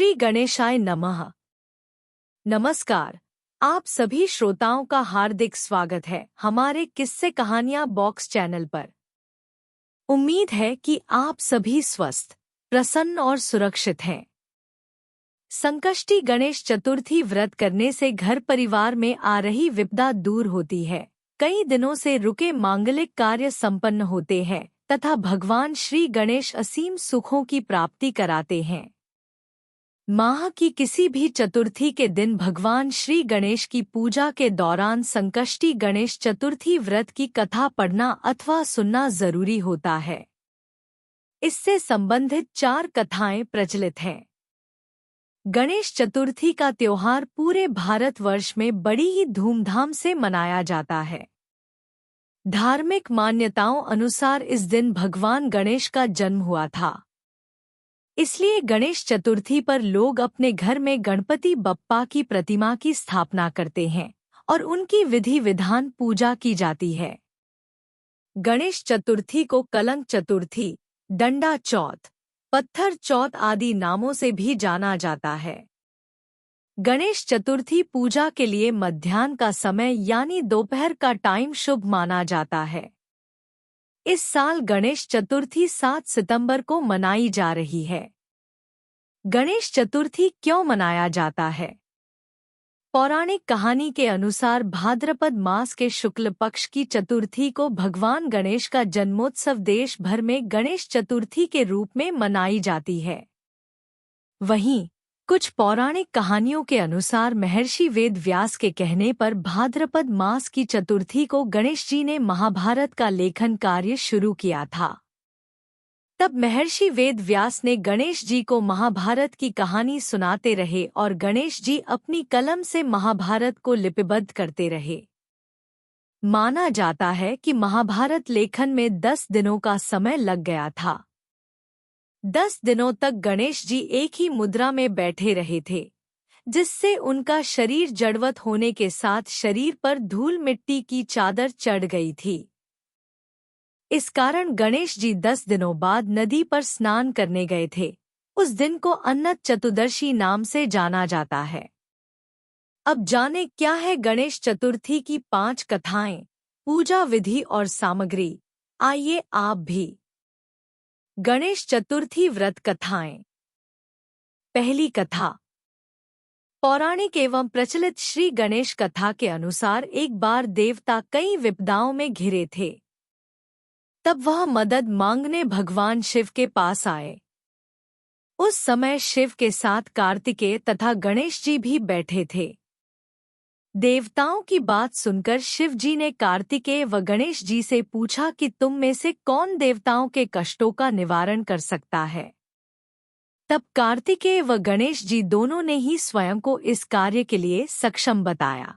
श्री गणेशाय नमः। नमस्कार, आप सभी श्रोताओं का हार्दिक स्वागत है हमारे किस्से कहानियां बॉक्स चैनल पर। उम्मीद है कि आप सभी स्वस्थ, प्रसन्न और सुरक्षित हैं। संकष्टी गणेश चतुर्थी व्रत करने से घर परिवार में आ रही विपदा दूर होती है, कई दिनों से रुके मांगलिक कार्य संपन्न होते हैं तथा भगवान श्री गणेश असीम सुखों की प्राप्ति कराते हैं। माह की किसी भी चतुर्थी के दिन भगवान श्री गणेश की पूजा के दौरान संकष्टी गणेश चतुर्थी व्रत की कथा पढ़ना अथवा सुनना जरूरी होता है। इससे संबंधित 4 कथाएं प्रचलित हैं। गणेश चतुर्थी का त्योहार पूरे भारतवर्ष में बड़ी ही धूमधाम से मनाया जाता है। धार्मिक मान्यताओं अनुसार इस दिन भगवान गणेश का जन्म हुआ था। इसलिए गणेश चतुर्थी पर लोग अपने घर में गणपति बप्पा की प्रतिमा की स्थापना करते हैं और उनकी विधि विधान पूजा की जाती है। गणेश चतुर्थी को कलंक चतुर्थी, डंडा चौथ, पत्थर चौथ आदि नामों से भी जाना जाता है। गणेश चतुर्थी पूजा के लिए मध्याह्न का समय यानी दोपहर का टाइम शुभ माना जाता है। इस साल गणेश चतुर्थी 7 सितंबर को मनाई जा रही है। गणेश चतुर्थी क्यों मनाया जाता है? पौराणिक कहानी के अनुसार भाद्रपद मास के शुक्ल पक्ष की चतुर्थी को भगवान गणेश का जन्मोत्सव देश भर में गणेश चतुर्थी के रूप में मनाई जाती है। वहीं कुछ पौराणिक कहानियों के अनुसार महर्षि वेद व्यास के कहने पर भाद्रपद मास की चतुर्थी को गणेश जी ने महाभारत का लेखन कार्य शुरू किया था। तब महर्षि वेद व्यास ने गणेश जी को महाभारत की कहानी सुनाते रहे और गणेश जी अपनी कलम से महाभारत को लिपिबद्ध करते रहे। माना जाता है कि महाभारत लेखन में 10 दिनों का समय लग गया था। 10 दिनों तक गणेश जी एक ही मुद्रा में बैठे रहे थे, जिससे उनका शरीर जड़वत होने के साथ शरीर पर धूल मिट्टी की चादर चढ़ गई थी। इस कारण गणेश जी 10 दिनों बाद नदी पर स्नान करने गए थे। उस दिन को अनंत चतुर्दशी नाम से जाना जाता है। अब जाने क्या है गणेश चतुर्थी की 5 कथाएं, पूजा विधि और सामग्री। आइए आप भी। गणेश चतुर्थी व्रत कथाएं। पहली कथा। पौराणिक एवं प्रचलित श्री गणेश कथा के अनुसार एक बार देवता कई विपदाओं में घिरे थे। तब वह मदद मांगने भगवान शिव के पास आए। उस समय शिव के साथ कार्तिकेय तथा गणेश जी भी बैठे थे। देवताओं की बात सुनकर शिव जी ने कार्तिकेय व गणेश जी से पूछा कि तुम में से कौन देवताओं के कष्टों का निवारण कर सकता है। तब कार्तिकेय व गणेश जी दोनों ने ही स्वयं को इस कार्य के लिए सक्षम बताया।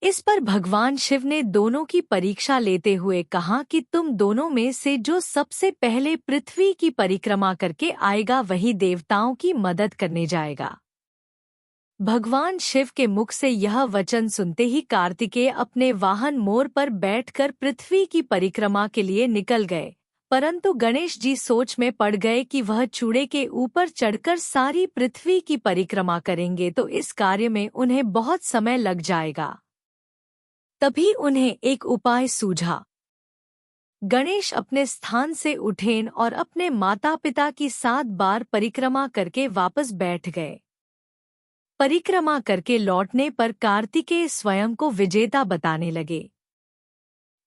इस पर भगवान शिव ने दोनों की परीक्षा लेते हुए कहा कि तुम दोनों में से जो सबसे पहले पृथ्वी की परिक्रमा करके आएगा वही देवताओं की मदद करने जाएगा। भगवान शिव के मुख से यह वचन सुनते ही कार्तिकेय अपने वाहन मोर पर बैठकर पृथ्वी की परिक्रमा के लिए निकल गए, परंतु गणेश जी सोच में पड़ गए कि वह चूड़े के ऊपर चढ़कर सारी पृथ्वी की परिक्रमा करेंगे तो इस कार्य में उन्हें बहुत समय लग जाएगा। तभी उन्हें एक उपाय सूझा। गणेश अपने स्थान से उठेन और अपने माता पिता की 7 बार परिक्रमा करके वापस बैठ गए। परिक्रमा करके लौटने पर कार्तिकेय स्वयं को विजेता बताने लगे।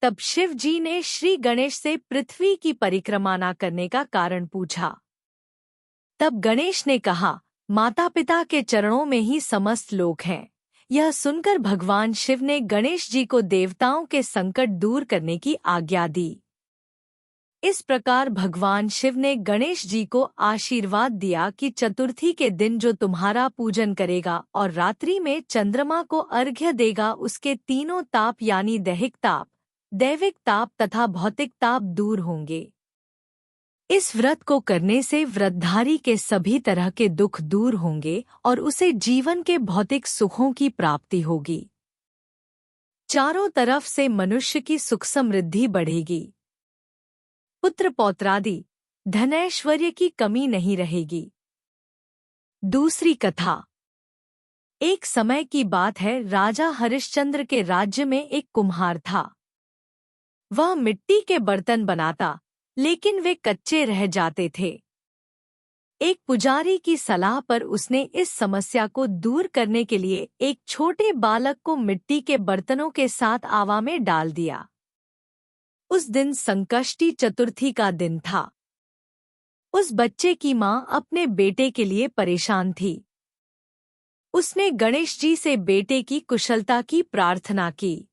तब शिव जी ने श्री गणेश से पृथ्वी की परिक्रमा न करने का कारण पूछा। तब गणेश ने कहा, माता पिता के चरणों में ही समस्त लोक हैं। यह सुनकर भगवान शिव ने गणेश जी को देवताओं के संकट दूर करने की आज्ञा दी। इस प्रकार भगवान शिव ने गणेश जी को आशीर्वाद दिया कि चतुर्थी के दिन जो तुम्हारा पूजन करेगा और रात्रि में चंद्रमा को अर्घ्य देगा उसके तीनों ताप यानी दैहिक ताप, दैविक ताप तथा भौतिक ताप दूर होंगे। इस व्रत को करने से व्रतधारी के सभी तरह के दुख दूर होंगे और उसे जीवन के भौतिक सुखों की प्राप्ति होगी। चारों तरफ से मनुष्य की सुख समृद्धि बढ़ेगी। पुत्र पौत्रादि, धनैश्वर्य की कमी नहीं रहेगी। दूसरी कथा। एक समय की बात है, राजा हरिश्चंद्र के राज्य में एक कुम्हार था। वह मिट्टी के बर्तन बनाता, लेकिन वे कच्चे रह जाते थे। एक पुजारी की सलाह पर उसने इस समस्या को दूर करने के लिए एक छोटे बालक को मिट्टी के बर्तनों के साथ आवा में डाल दिया। उस दिन संकष्टी चतुर्थी का दिन था। उस बच्चे की मां अपने बेटे के लिए परेशान थी। उसने गणेश जी से बेटे की कुशलता की प्रार्थना की।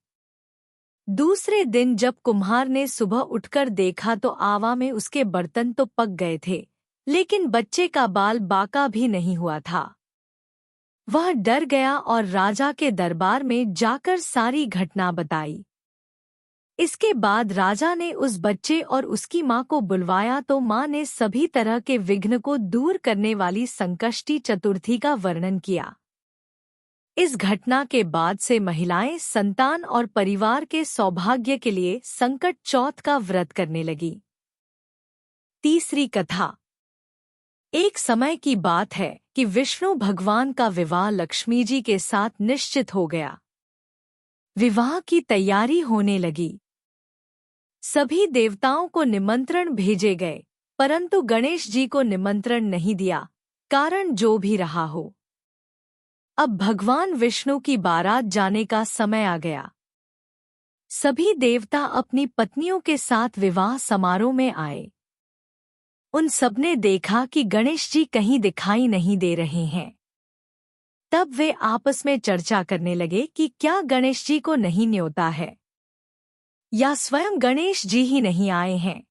दूसरे दिन जब कुम्हार ने सुबह उठकर देखा तो आवा में उसके बर्तन तो पक गए थे, लेकिन बच्चे का बाल बाका भी नहीं हुआ था। वह डर गया और राजा के दरबार में जाकर सारी घटना बताई। इसके बाद राजा ने उस बच्चे और उसकी मां को बुलवाया तो मां ने सभी तरह के विघ्न को दूर करने वाली संकष्टी चतुर्थी का वर्णन किया। इस घटना के बाद से महिलाएं संतान और परिवार के सौभाग्य के लिए संकट चौथ का व्रत करने लगी। तीसरी कथा। एक समय की बात है कि विष्णु भगवान का विवाह लक्ष्मी जी के साथ निश्चित हो गया। विवाह की तैयारी होने लगी। सभी देवताओं को निमंत्रण भेजे गए, परंतु गणेश जी को निमंत्रण नहीं दिया, कारण जो भी रहा हो। अब भगवान विष्णु की बारात जाने का समय आ गया। सभी देवता अपनी पत्नियों के साथ विवाह समारोह में आए। उन सबने देखा कि गणेश जी कहीं दिखाई नहीं दे रहे हैं। तब वे आपस में चर्चा करने लगे कि क्या गणेश जी को नहीं न्योता है, या स्वयं गणेश जी ही नहीं आए हैं।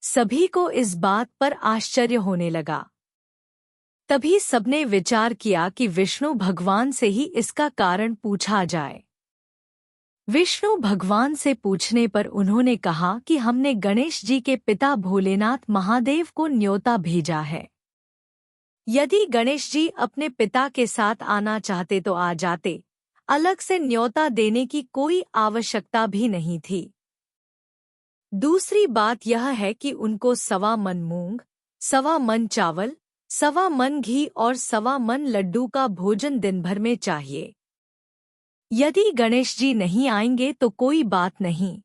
सभी को इस बात पर आश्चर्य होने लगा। तभी सबने विचार किया कि विष्णु भगवान से ही इसका कारण पूछा जाए। विष्णु भगवान से पूछने पर उन्होंने कहा कि हमने गणेश जी के पिता भोलेनाथ महादेव को न्योता भेजा है। यदि गणेश जी अपने पिता के साथ आना चाहते तो आ जाते, अलग से न्योता देने की कोई आवश्यकता भी नहीं थी। दूसरी बात यह है कि उनको 1.25 मन मूंग, 1.25 मन चावल, 1.25 मन घी और 1.25 मन लड्डू का भोजन दिन भर में चाहिए। यदि गणेश जी नहीं आएंगे तो कोई बात नहीं।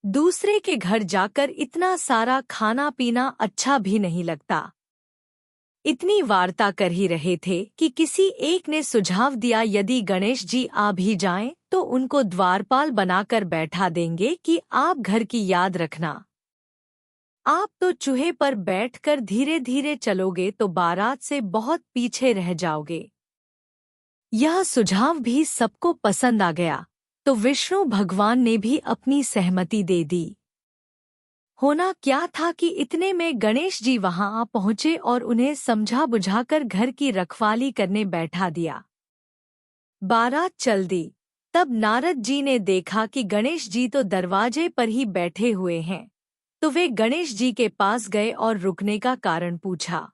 दूसरे के घर जाकर इतना सारा खाना पीना अच्छा भी नहीं लगता। इतनी वार्ता कर ही रहे थे कि किसी एक ने सुझाव दिया, यदि गणेश जी आ भी जाएं तो उनको द्वारपाल बनाकर बैठा देंगे कि आप घर की याद रखना। आप तो चूहे पर बैठकर धीरे धीरे चलोगे तो बारात से बहुत पीछे रह जाओगे। यह सुझाव भी सबको पसंद आ गया, तो विष्णु भगवान ने भी अपनी सहमति दे दी। होना क्या था कि इतने में गणेश जी वहां आ पहुंचे और उन्हें समझा बुझाकर घर की रखवाली करने बैठा दिया। बारात चल दी। तब नारद जी ने देखा कि गणेश जी तो दरवाजे पर ही बैठे हुए हैं, तो वे गणेश जी के पास गए और रुकने का कारण पूछा।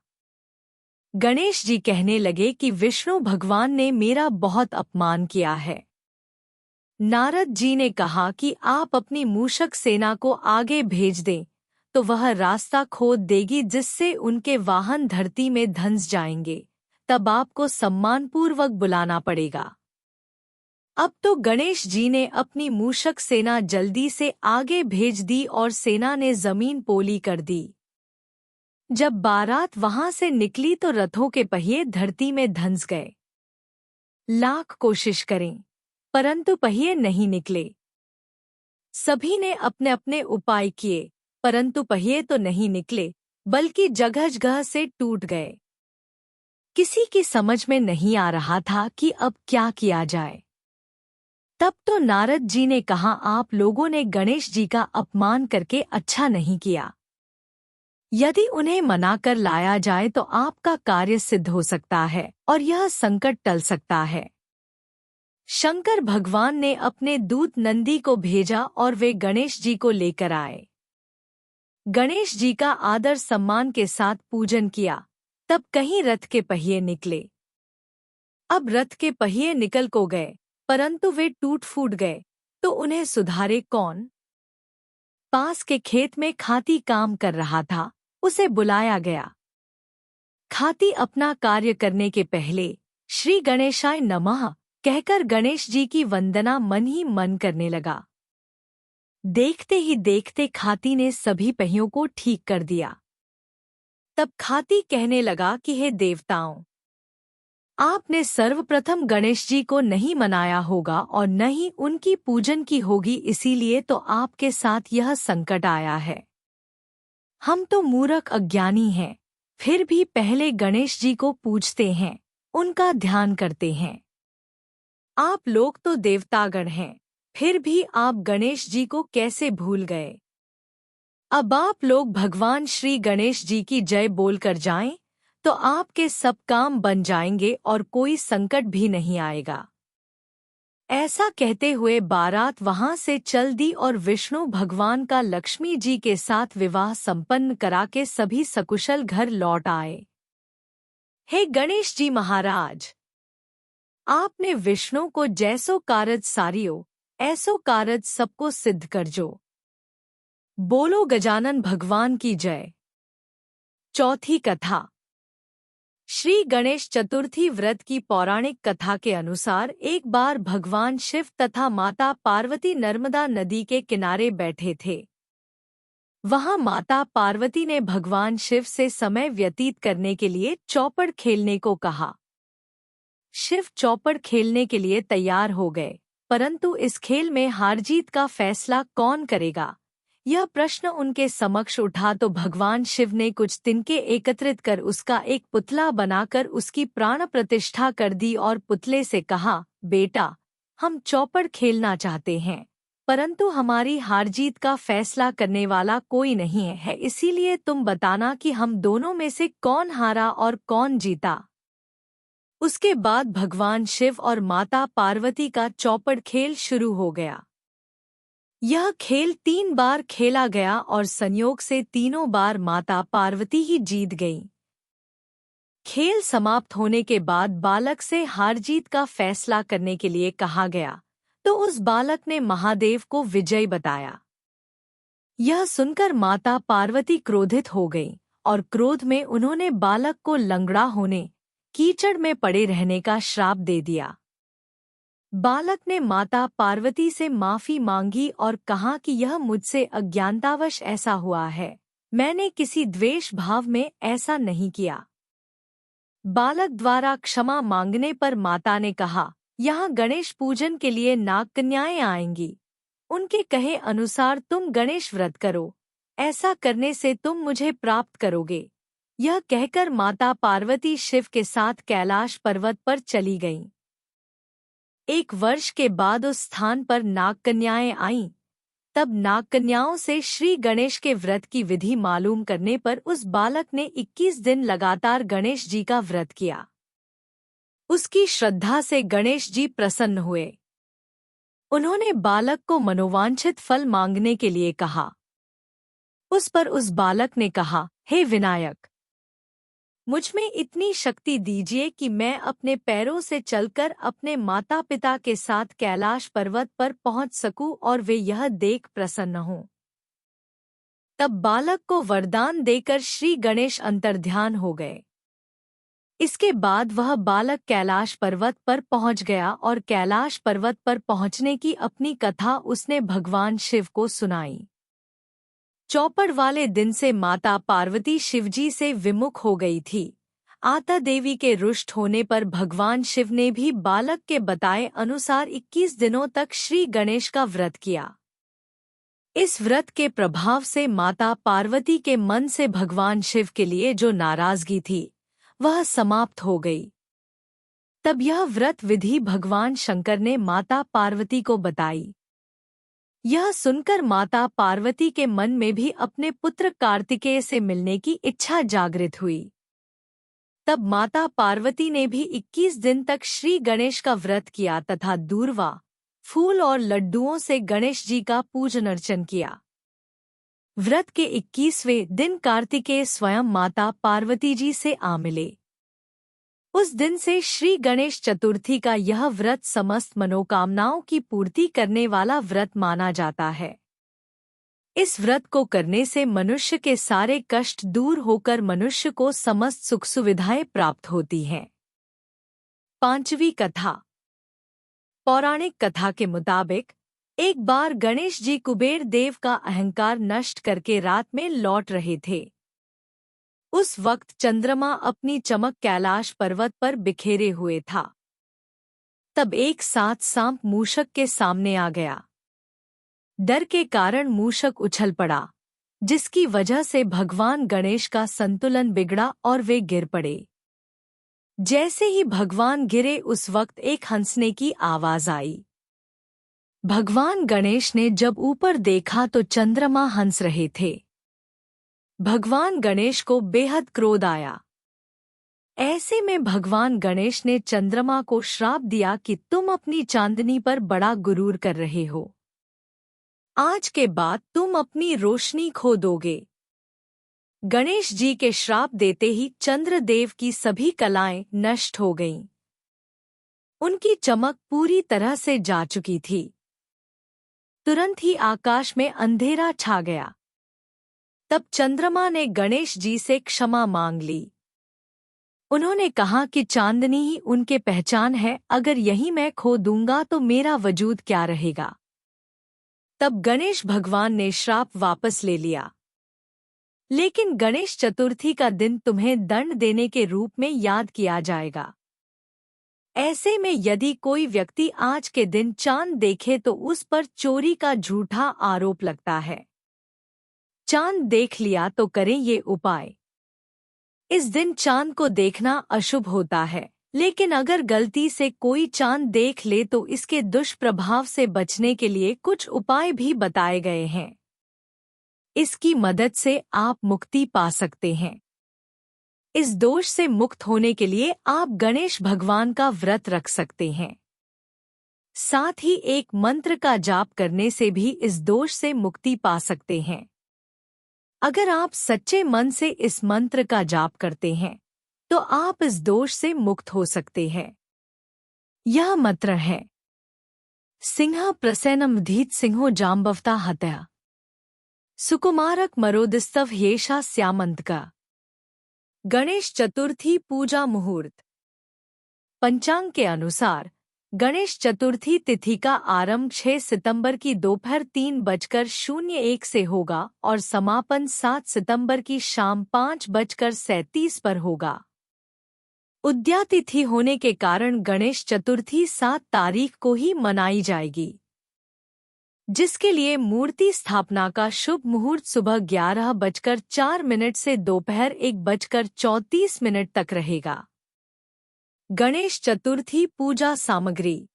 गणेश जी कहने लगे कि विष्णु भगवान ने मेरा बहुत अपमान किया है। नारद जी ने कहा कि आप अपनी मूषक सेना को आगे भेज दें, तो वह रास्ता खोद देगी जिससे उनके वाहन धरती में धंस जाएंगे। तब आपको सम्मानपूर्वक बुलाना पड़ेगा। अब तो गणेश जी ने अपनी मूषक सेना जल्दी से आगे भेज दी और सेना ने जमीन पोली कर दी। जब बारात वहां से निकली तो रथों के पहिए धरती में धंस गए। लाख कोशिश करें, परंतु पहिए नहीं निकले। सभी ने अपने अपने उपाय किए, परंतु पहिए तो नहीं निकले, बल्कि जगह जगह से टूट गए। किसी की समझ में नहीं आ रहा था कि अब क्या किया जाए। तब तो नारद जी ने कहा, आप लोगों ने गणेश जी का अपमान करके अच्छा नहीं किया। यदि उन्हें मना कर लाया जाए तो आपका कार्य सिद्ध हो सकता है और यह संकट टल सकता है। शंकर भगवान ने अपने दूत नंदी को भेजा और वे गणेश जी को लेकर आए। गणेश जी का आदर सम्मान के साथ पूजन किया। तब कहीं रथ के पहिए निकले। अब रथ के पहिए निकल को गए, परंतु वे टूट फूट गए, तो उन्हें सुधारे कौन? पास के खेत में खाती काम कर रहा था, उसे बुलाया गया। खाती अपना कार्य करने के पहले श्री गणेशाय नमः कहकर गणेश जी की वंदना मन ही मन करने लगा। देखते ही देखते खाती ने सभी पहियों को ठीक कर दिया। तब खाती कहने लगा कि हे देवताओं, आपने सर्वप्रथम गणेश जी को नहीं मनाया होगा और न ही उनकी पूजन की होगी, इसीलिए तो आपके साथ यह संकट आया है। हम तो मूर्ख अज्ञानी हैं, फिर भी पहले गणेश जी को पूजते हैं, उनका ध्यान करते हैं। आप लोग तो देवतागण हैं, फिर भी आप गणेश जी को कैसे भूल गए? अब आप लोग भगवान श्री गणेश जी की जय बोलकर जाएं, तो आपके सब काम बन जाएंगे और कोई संकट भी नहीं आएगा। ऐसा कहते हुए बारात वहां से चल दी और विष्णु भगवान का लक्ष्मी जी के साथ विवाह संपन्न करा के सभी सकुशल घर लौट आए। हे गणेश जी महाराज, आपने विष्णु को जैसो कारज सारियो, ऐसो कारज सबको सिद्ध करजो। बोलो गजानन भगवान की जय। चौथी कथा। श्री गणेश चतुर्थी व्रत की पौराणिक कथा के अनुसार एक बार भगवान शिव तथा माता पार्वती नर्मदा नदी के किनारे बैठे थे। वहां माता पार्वती ने भगवान शिव से समय व्यतीत करने के लिए चौपड़ खेलने को कहा। शिव चौपड़ खेलने के लिए तैयार हो गए, परंतु इस खेल में हार जीत का फैसला कौन करेगा, यह प्रश्न उनके समक्ष उठा तो भगवान शिव ने कुछ तिनके एकत्रित कर उसका एक पुतला बनाकर उसकी प्राण प्रतिष्ठा कर दी और पुतले से कहा, बेटा, हम चौपड़ खेलना चाहते हैं, परंतु हमारी हार जीत का फैसला करने वाला कोई नहीं है, इसीलिए तुम बताना कि हम दोनों में से कौन हारा और कौन जीता। उसके बाद भगवान शिव और माता पार्वती का चौपड़ खेल शुरू हो गया। यह खेल 3 बार खेला गया और संयोग से तीनों बार माता पार्वती ही जीत गईं। खेल समाप्त होने के बाद बालक से हार जीत का फैसला करने के लिए कहा गया, तो उस बालक ने महादेव को विजयी बताया। यह सुनकर माता पार्वती क्रोधित हो गईं और क्रोध में उन्होंने बालक को लंगड़ा होने, कीचड़ में पड़े रहने का श्राप दे दिया। बालक ने माता पार्वती से माफी मांगी और कहा कि यह मुझसे अज्ञानतावश ऐसा हुआ है, मैंने किसी द्वेष भाव में ऐसा नहीं किया। बालक द्वारा क्षमा मांगने पर माता ने कहा, यहाँ गणेश पूजन के लिए नागकन्याएं आएंगी, उनके कहे अनुसार तुम गणेश व्रत करो, ऐसा करने से तुम मुझे प्राप्त करोगे। यह कहकर माता पार्वती शिव के साथ कैलाश पर्वत पर चली गईं। 1 वर्ष के बाद उस स्थान पर नागकन्याएं आईं। तब नागकन्याओं से श्री गणेश के व्रत की विधि मालूम करने पर उस बालक ने 21 दिन लगातार गणेश जी का व्रत किया। उसकी श्रद्धा से गणेश जी प्रसन्न हुए। उन्होंने बालक को मनोवांछित फल मांगने के लिए कहा। उस पर उस बालक ने कहा, हे विनायक, मुझ में इतनी शक्ति दीजिए कि मैं अपने पैरों से चलकर अपने माता पिता के साथ कैलाश पर्वत पर पहुंच सकूं और वे यह देख प्रसन्न हों। तब बालक को वरदान देकर श्री गणेश अंतर्ध्यान हो गए। इसके बाद वह बालक कैलाश पर्वत पर पहुंच गया और कैलाश पर्वत पर पहुंचने की अपनी कथा उसने भगवान शिव को सुनाई। चौपड़ वाले दिन से माता पार्वती शिवजी से विमुख हो गई थी। आता देवी के रुष्ट होने पर भगवान शिव ने भी बालक के बताए अनुसार 21 दिनों तक श्री गणेश का व्रत किया। इस व्रत के प्रभाव से माता पार्वती के मन से भगवान शिव के लिए जो नाराजगी थी वह समाप्त हो गई। तब यह व्रत विधि भगवान शंकर ने माता पार्वती को बताई। यह सुनकर माता पार्वती के मन में भी अपने पुत्र कार्तिकेय से मिलने की इच्छा जागृत हुई। तब माता पार्वती ने भी 21 दिन तक श्री गणेश का व्रत किया तथा दूर्वा, फूल और लड्डुओं से गणेश जी का पूजन अर्चन किया। व्रत के 21वें दिन कार्तिकेय स्वयं माता पार्वती जी से आ मिले। उस दिन से श्री गणेश चतुर्थी का यह व्रत समस्त मनोकामनाओं की पूर्ति करने वाला व्रत माना जाता है। इस व्रत को करने से मनुष्य के सारे कष्ट दूर होकर मनुष्य को समस्त सुख सुविधाएं प्राप्त होती हैं। पांचवी कथा। पौराणिक कथा के मुताबिक एक बार गणेश जी कुबेर देव का अहंकार नष्ट करके रात में लौट रहे थे। उस वक्त चंद्रमा अपनी चमक कैलाश पर्वत पर बिखेरे हुए था। तब एक साथ सांप मूषक के सामने आ गया। डर के कारण मूषक उछल पड़ा, जिसकी वजह से भगवान गणेश का संतुलन बिगड़ा और वे गिर पड़े। जैसे ही भगवान गिरे उस वक्त एक हंसने की आवाज आई। भगवान गणेश ने जब ऊपर देखा तो चंद्रमा हंस रहे थे। भगवान गणेश को बेहद क्रोध आया। ऐसे में भगवान गणेश ने चंद्रमा को श्राप दिया कि तुम अपनी चांदनी पर बड़ा गुरूर कर रहे हो। आज के बाद तुम अपनी रोशनी खो दोगे। गणेश जी के श्राप देते ही चंद्रदेव की सभी कलाएं नष्ट हो गईं। उनकी चमक पूरी तरह से जा चुकी थी। तुरंत ही आकाश में अंधेरा छा गया। तब चंद्रमा ने गणेश जी से क्षमा मांग ली। उन्होंने कहा कि चांदनी ही उनके पहचान है, अगर यही मैं खो दूंगा तो मेरा वजूद क्या रहेगा। तब गणेश भगवान ने श्राप वापस ले लिया। लेकिन गणेश चतुर्थी का दिन तुम्हें दंड देने के रूप में याद किया जाएगा। ऐसे में यदि कोई व्यक्ति आज के दिन चांद देखे तो उस पर चोरी का झूठा आरोप लगता है। चांद देख लिया तो करें ये उपाय। इस दिन चांद को देखना अशुभ होता है, लेकिन अगर गलती से कोई चांद देख ले तो इसके दुष्प्रभाव से बचने के लिए कुछ उपाय भी बताए गए हैं। इसकी मदद से आप मुक्ति पा सकते हैं। इस दोष से मुक्त होने के लिए आप गणेश भगवान का व्रत रख सकते हैं। साथ ही एक मंत्र का जाप करने से भी इस दोष से मुक्ति पा सकते हैं। अगर आप सच्चे मन से इस मंत्र का जाप करते हैं तो आप इस दोष से मुक्त हो सकते हैं। यह मंत्र है: सिंह प्रसेनम धीत सिंहो जाम्बवता हत्या सुकुमारक मरोदिस्तव येषा स्यामंतका। गणेश चतुर्थी पूजा मुहूर्त। पंचांग के अनुसार गणेश चतुर्थी तिथि का आरंभ 6 सितंबर की दोपहर 3:01 से होगा और समापन 7 सितंबर की शाम 5:37 पर होगा। उद्या तिथि होने के कारण गणेश चतुर्थी 7 तारीख को ही मनाई जाएगी, जिसके लिए मूर्ति स्थापना का शुभ मुहूर्त सुबह 11:04 से दोपहर 1:34 तक रहेगा। गणेश चतुर्थी पूजा सामग्री।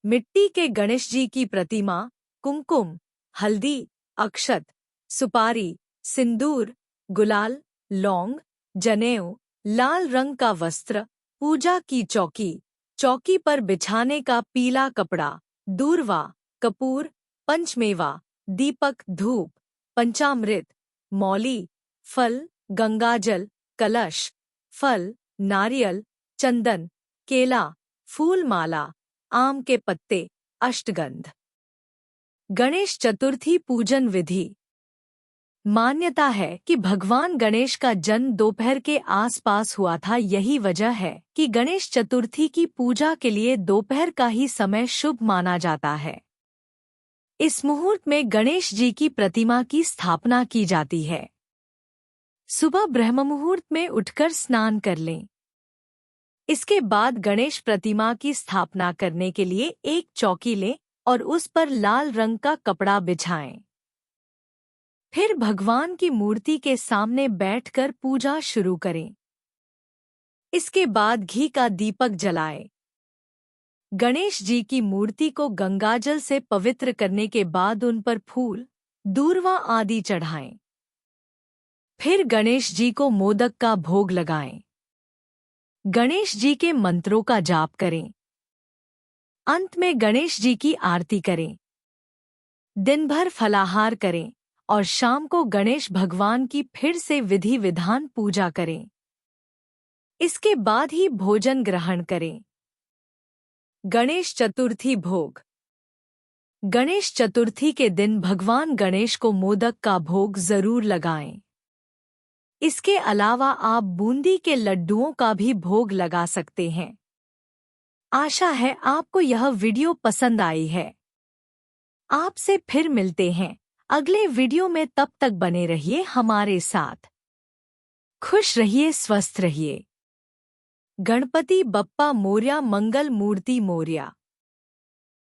मिट्टी के गणेश जी की प्रतिमा, कुमकुम, हल्दी, अक्षत, सुपारी, सिंदूर, गुलाल, लौंग, जनेऊ, लाल रंग का वस्त्र, पूजा की चौकी, चौकी पर बिछाने का पीला कपड़ा, दूर्वा, कपूर, पंचमेवा, दीपक, धूप, पंचामृत, मौली, फल, गंगाजल, कलश, फल, नारियल, चंदन, केला, फूल माला, आम के पत्ते, अष्टगंध। गणेश चतुर्थी पूजन विधि। मान्यता है कि भगवान गणेश का जन्म दोपहर के आसपास हुआ था। यही वजह है कि गणेश चतुर्थी की पूजा के लिए दोपहर का ही समय शुभ माना जाता है। इस मुहूर्त में गणेश जी की प्रतिमा की स्थापना की जाती है। सुबह ब्रह्म मुहूर्त में उठकर स्नान कर लें। इसके बाद गणेश प्रतिमा की स्थापना करने के लिए एक चौकी लें और उस पर लाल रंग का कपड़ा बिछाएं। फिर भगवान की मूर्ति के सामने बैठकर पूजा शुरू करें। इसके बाद घी का दीपक जलाएं। गणेश जी की मूर्ति को गंगाजल से पवित्र करने के बाद उन पर फूल, दूर्वा आदि चढ़ाएं। फिर गणेश जी को मोदक का भोग लगाएं। गणेश जी के मंत्रों का जाप करें। अंत में गणेश जी की आरती करें। दिन भर फलाहार करें और शाम को गणेश भगवान की फिर से विधि विधान पूजा करें। इसके बाद ही भोजन ग्रहण करें। गणेश चतुर्थी भोग। गणेश चतुर्थी के दिन भगवान गणेश को मोदक का भोग जरूर लगाएं। इसके अलावा आप बूंदी के लड्डुओं का भी भोग लगा सकते हैं। आशा है आपको यह वीडियो पसंद आई है। आपसे फिर मिलते हैं अगले वीडियो में, तब तक बने रहिए हमारे साथ। खुश रहिए, स्वस्थ रहिए। गणपति बप्पा मोरया, मंगल मूर्ति मोरया।